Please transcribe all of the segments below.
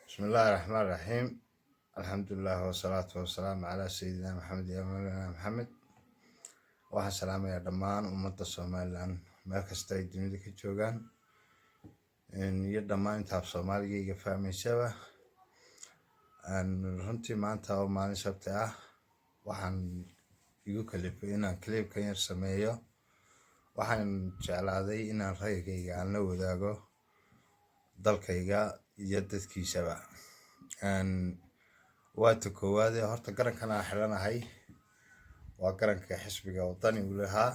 بسم الله الرحمن الرحيم. الحمد لله والصلاة والسلام على سيدنا محمد يا مولانا محمد. waxaan salaamayaa dhammaan ummadda Soomaaliland meel kasta ay dunida ka joogaan iyo dhammaan inta Soomaaliga iga fahmaysaba. runtii maanta oo maalin sabti ah waxaan igu kalifay inaan clipkan yar sameeyo. waxaan jeclaaday inaan ra'yigayga aan la wadaago dalkayga iyo dadkiisaba. waata koowaad horta garankan aan xiranahay waa garanka xisbiga wadani uu lahaa.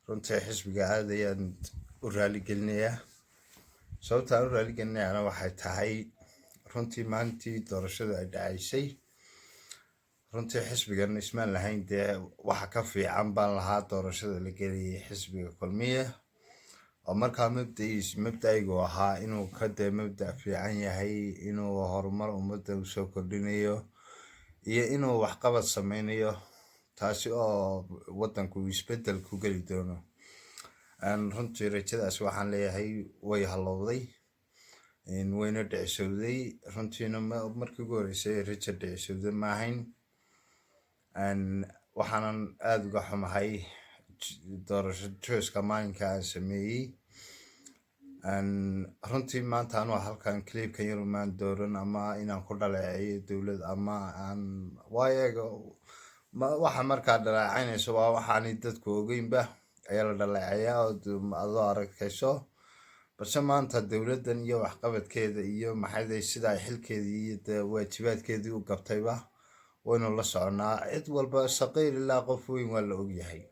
runtii xisbiga aad ayaan u raaligelinayaa. sababta aan u raaligelinayana waxay tahay runtii maalintii doorashada ay dhacaysay runtii xisbigan ismaan lahayn dee waxa ka fiican baan lahaa doorashada la geliyay xisbiga kulmiye oo markaa mabda'aygu ahaa inuu ka dee mabda' fiican yahay, inuu horumar ummadda u soo kordhinayo iyo inuu waxqabad sameynayo, taasi oo waddanku isbeddel ku geli doono. runtii rajadaas waxaan leeyahay way halowday, wayna dhicisowday. runtiina markii ugu horreysay raja dhicisowday ma ahayn. waxaanan aada uga xumahay doorasho jooska maalinka aan sameeyey. runtii maanta anuu halkan clipkan yar umaan dooran ama inaan ku dhaleeceeyo dowlad ama aan waayaga waxa markaa dhaleecaynayso waa waxaanay dadku ogeynba ayaa la dhaleeceeyaa oo adoo arkayso. balse maanta dowladdan iyo waxqabadkeeda iyo maxayday sida ay xilkeedii iyo dee waajibaadkeedii u gabtayba waynu la soconaa. cid walba saqiir ilaa qof weyn waa la ogyahay.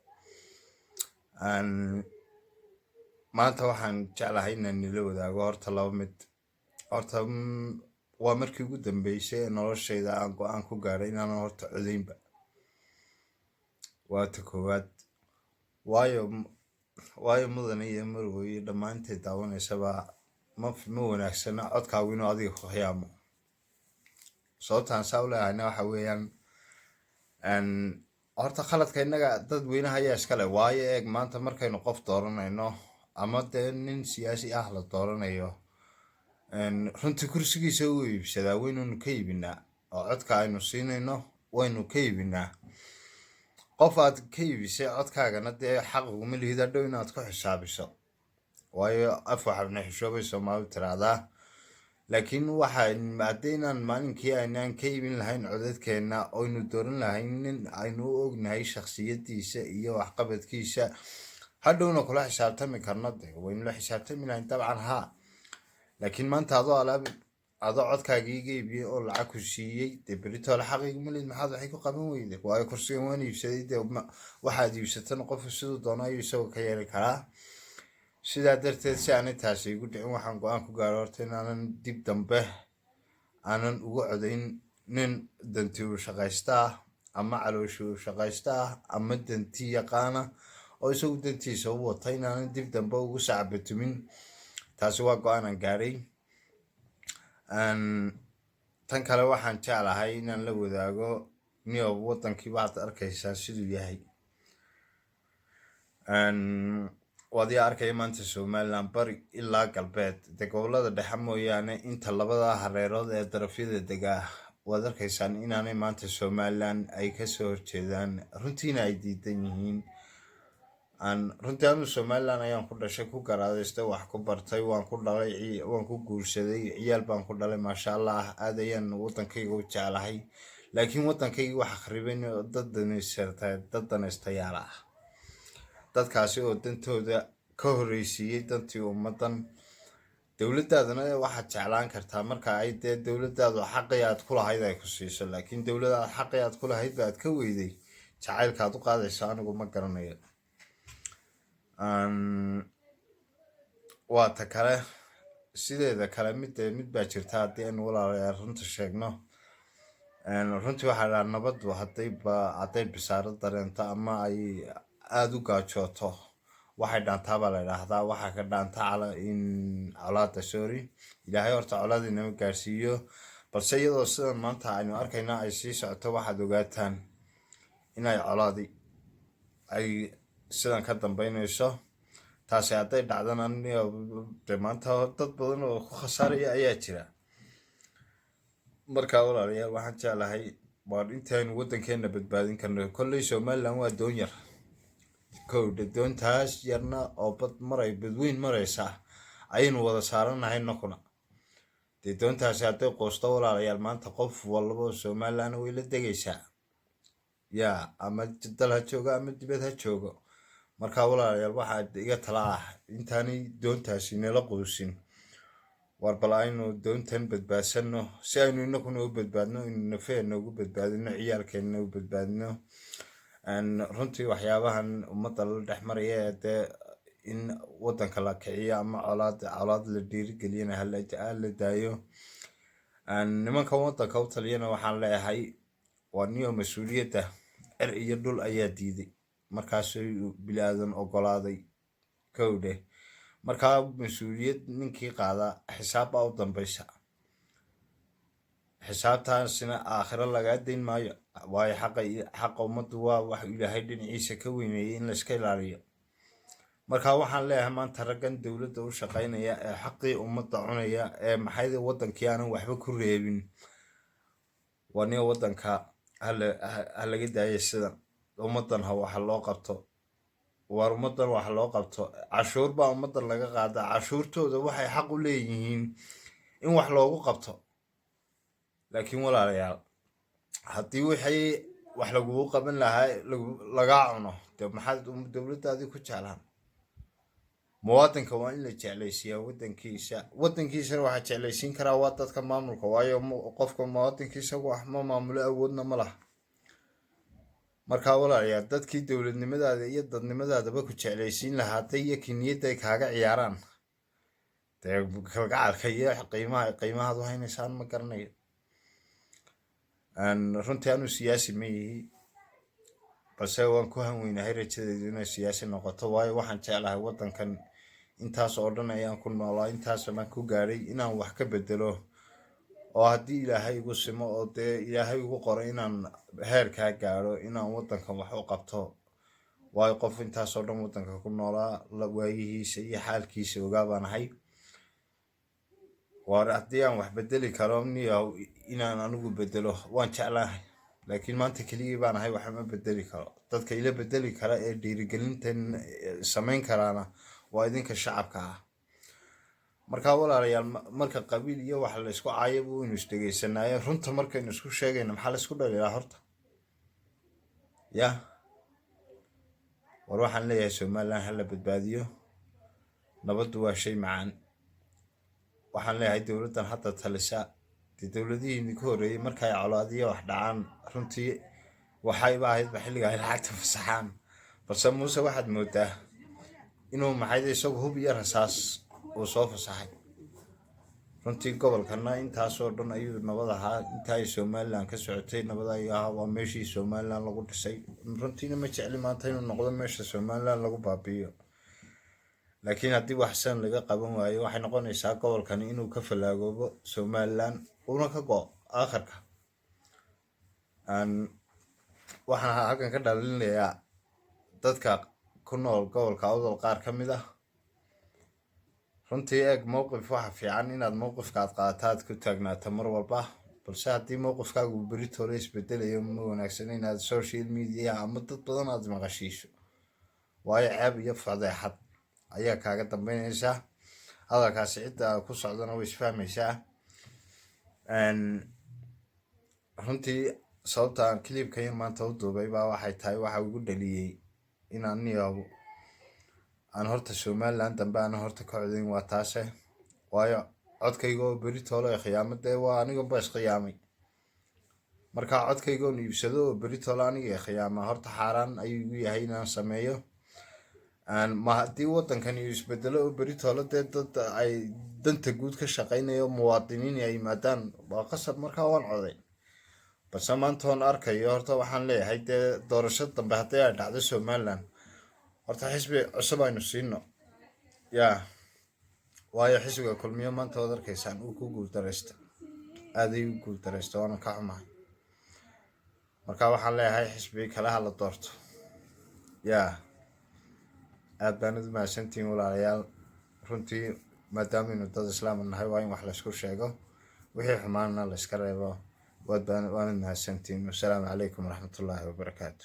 maanta waxaan jeclahay inaan nila wadaago horta laba mid. horta waa markii ugu dambeysay ee noloshayda aan go-aan ku gaadhay inaanan horta codaynba. waata koowaad waayo mudane iyo marwey iyo dhammaantay daawanaysaba ma wanaagsana codkaagu inuu adiga ku khiyaamo. sababtaan saa u leehayna waxa weeyaan horta khaladka innaga dadweynaha ayaa iskale. waayo eeg maanta markaynu qof dooranayno ama dee nin siyaasi ah la dooranayo runtii kursigiisa u iibsadaa waynunu ka iibinaa oo codka aynu siinayno waynu ka iibinaa. qof aad ka iibisay codkaagana dee xaq uguma lihid hadhow inaad ku xisaabiso, waayo af waxaadna xishoobay Soomaalidu tiraahdaa. laakiin haddaynaan maalinkii aynaan ka iibin lahayn codadkeenna oynu dooran lahayn nin aynu u ognahay shakhsiyadiisa iyo waxqabadkiisa hadhowna kula xisaabtami karno dee waynu la xisaabtami lahayn dabcan haa. laakiin maanta adoo codkaagii iga iibiyey oo lacag ku siiyey dee beritoole xaqiiguma lihid maxaad waxay ku qaban weyday. waayo kursigan waan iibsaday dee waxaad iibsatana qofku siduu doono ayuu isagoo ka yeeli karaa. sidaa darteed si aanay taasi igu dhicin waxaan go-aan ku gaaro horta inaanan dib dambe aanan uga codayn nin danti u shaqaysta ah ama calooshi u shaqaysta ah ama danti yaqaana oo isagu dantiisa u wata inaanan dib dambe ugu sacbatumin. taasi waa go-aanan gaadhay. tan kale waxaan jeclahay inaan la wadaago niyo waddankii waxaad arkaysaa siduu yahay. waad ii arkaya maanta Somaliland bari ilaa galbeed dee gobolada dhexe mooyaane inta labada hareerood ee darafyada degaa waad arkaysaan inaanay maanta Somaliland ay kasoo horjeedaan, runtiina ay diidan yihiin. runtii anu Somaliland ayaan ku dhashay, ku garaadaystay, wax ku bartay, waan ku dhalay, waan ku guursaday, ciyaal baan ku dhalay maasha allah. aad ayaan waddankayga u jeclahay. laakiin waddankayga waxa khariban dad danaystayaal ah. dadkaasi oo dantooda ka horreysiiyey dantii ummaddan. dowladdaadana waxaad jeclaan kartaa marka ay dee dowladdaadu xaqii aad ku lahayd ay ku siiso, laakiin dowladaad xaqii aad ku lahayd ba aad ka weyday jacaylkaad u qaadayso anigu ma garanayo. waa ta kale sideeda kale mid baa jirta haddii aynu walaalayaal runta sheegno. runtii waxaa dhaha nabaddu hadday bisaaro dareento ama ay aada u gaajooto waxay dhaantaa baa la idhaahdaa. waxaa ka dhaanta colaada sorry. ilaahay horta colaada inama gaarsiiyo, balse iyadoo sidan maanta aynu arkayna ay sii socoto waxaad ogaataan inay colaadi ay sidan ka dambeynayso. taasi hadday dhacdana maanta dad badan oo ku khasaaraya ayaa jira. markaa walaalayaal waxaan jeclahay waar intaynu waddankeena badbaadin karno kolley somalilan waa doon yar kowdha doontaas yarna oo badweyn maraysa ayaynu wada saaranahay nakuna dee doontaasi hadday qoosto walaalayaal maanta qof walba oo somalilan way la degaysaa yaa ama dal ha joogo ama dibad ha joogo markaa walaalayaal waxaa iga tala ah intaanay doontaasi nala quusin war bal aynu doontan badbaadsanno si aynu inakuna u badbaadno inu nafeena ugu badbaadino ciyaalkeena u badbaadino runtii waxyaabahan ummadda la dhex maraya ee dee in waddanka la kiciyo ama colaad la dhiirigeliyana hala daayo nimankan waddanka u taliyana waxaan leeyahay waa niyo mas-uuliyadda cer iyo dhul ayaa diiday markaasuu bili-aadan ogolaaday kowdhe markaa mas-uuliyad ninkii qaadaa xisaab baa u dambaysa xisaabtaasina aakhiro lagaa dayn maayo waayo xaqa ummaddu waa wax ilaahay dhinaciisa ka weyneeyay in layska ilaaliyo markaa waxaan leeyahay maanta raggan dowladda u shaqaynaya ee xaqii ummadda cunaya ee maxayda waddankii aanan waxba ku reebin waa nin waddanka ha laga daaya sidan ummaddan waxa loo qabto waar ummaddan wax loo qabto cashuur baa ummaddan laga qaadaa cashuurtooda waxay xaq u leeyihiin in wax loogu qabto laakiin walaalayaal haddii wixii wax lagugu qaban lahaa lagaa cuno dee maxaad dowladdaadii ku jeclaan muwaadinka waa in la jeclaysiiyaa waddankiisana waxaa jeclaysiin karaa waa dadka maamulka waayo qofka muwaadinkiisa wax ma maamulo awoodna ma laha markaa walaalayaal dadkii dowladnimadaada iyo dadnimadaadaba ku jeclaysiin lahaa hadday iyo kiniyadday kaaga ciyaaraan dee kalgacalka iyo qiimahaad u haynaysaan ma garanayo runtii anu siyaasi ma yihi balse waan ku hanweynahay rajadeedu inay siyaasi noqoto waayo waxaan jeclahay waddankan intaas oo dhan ayaan ku noolaa intaasoo dhan ku gaadhay inaan wax ka bedelo oo haddii ilaahay igu simo oo dee ilaahay igu qoray inaan heerkaa gaadho inaan waddankan wax u qabto waayo qof intaasoo dhan waddanka ku noolaa waayihiisa iyo xaalkiisa ogaa baan ahay waar haddii aan wax bedeli karo niyaw inaan anigu bedelo waan jeclahay laakiin maanta keligii baan ahay waxma bedeli karo dadka ila bedeli kara ee dhiirigelintan samayn karaana waa idinka shacabka ah markaa walaalayaal marka qabiil iyo wax laysku caayaba waynu isdhegaysanaaye runta markaynu isku sheegayna maxaa laysku dhaliilaa horta ya war waxaan leeyahay somalilan hala badbaadiyo nabaddu waa shay macaan waxaan leeyahay dowladdan hadda talisa dee dowladihii ka horreeyey markay colaadiya wax dhacaan runtii waxayba ahaydba xilliga ay lacagta fasaxaan balse muuse waxaad moodaa inuu maxayda isagu hub iyo rasaas uu soo fasaxay runtii gobolkana intaasoo dhan ayuu nabad ahaa inta ay somalilan ka socotay nabad ayuu ahaa waa meeshii somalilan lagu dhisay runtiina ma jecli maanta inuu noqdo meesha somalilan lagu baabi'iyo laakiin haddii waxsan laga qaban waayo waxay noqonaysaa gobolkani inuu ka fallaagoobo somalilan una ka go aakhirka waxaan halkan ka dhalinayaa dadka ku nool gobolka awdal qaar ka mid ah runtii eeg mowqif waxa fiican inaad mowqifkaad qaataad ku taagnaato mar walba balse haddii mowqifkaagu beritoola isbedelayo ma wanaagsana inaad social media ama dad badan aad maqashiiso waayo ceeb iyo fadeexad ayaa kaaga dambeynaysaa hadalkaasi cidda ku socdana way isfahmaysaa runtii sababta aan cliibkan maanta u duubay baa waxay tahay waxa igu dhaliyey inaan niyaw aan horta somalilan dambe aan horta ka codayn waa taase waayo codkayga oo beritoola ee khiyaamadee waa aniganba isqiyaamay markaa codkayga oon iibsado oo beritoola aniga ee khiyaama horta xaaraan ayuu igu yahay inaan sameeyo ma haddii waddankani isbedelo oo beritoola dee dad ay danta guud ka shaqaynayo muwaadiniin ay yimaadaan waa qasab markaa waan coday balse maanta oon arkayo horta waxaan leeyahay dee doorasho dambe haddii ay dhacdo somalilan horta xisbi cusub aynu siino yaa waayo xisbiga kulmiyo maanta waad arkaysaan uu ku guuldaraysta aaday u guuldaraysta waana ka xumahay marka waxaan leeyahay xisbi kale ha la doorto yaa aad baanad mahadsantihiin walaalayaal runtii maadaameynu dad islaam nahay waa in wax laysku sheego wixii xumaanna la iska reebo. waanad mahadsantiin. Wasalaamu calaykum waraxmatullaahi wabarakaatu.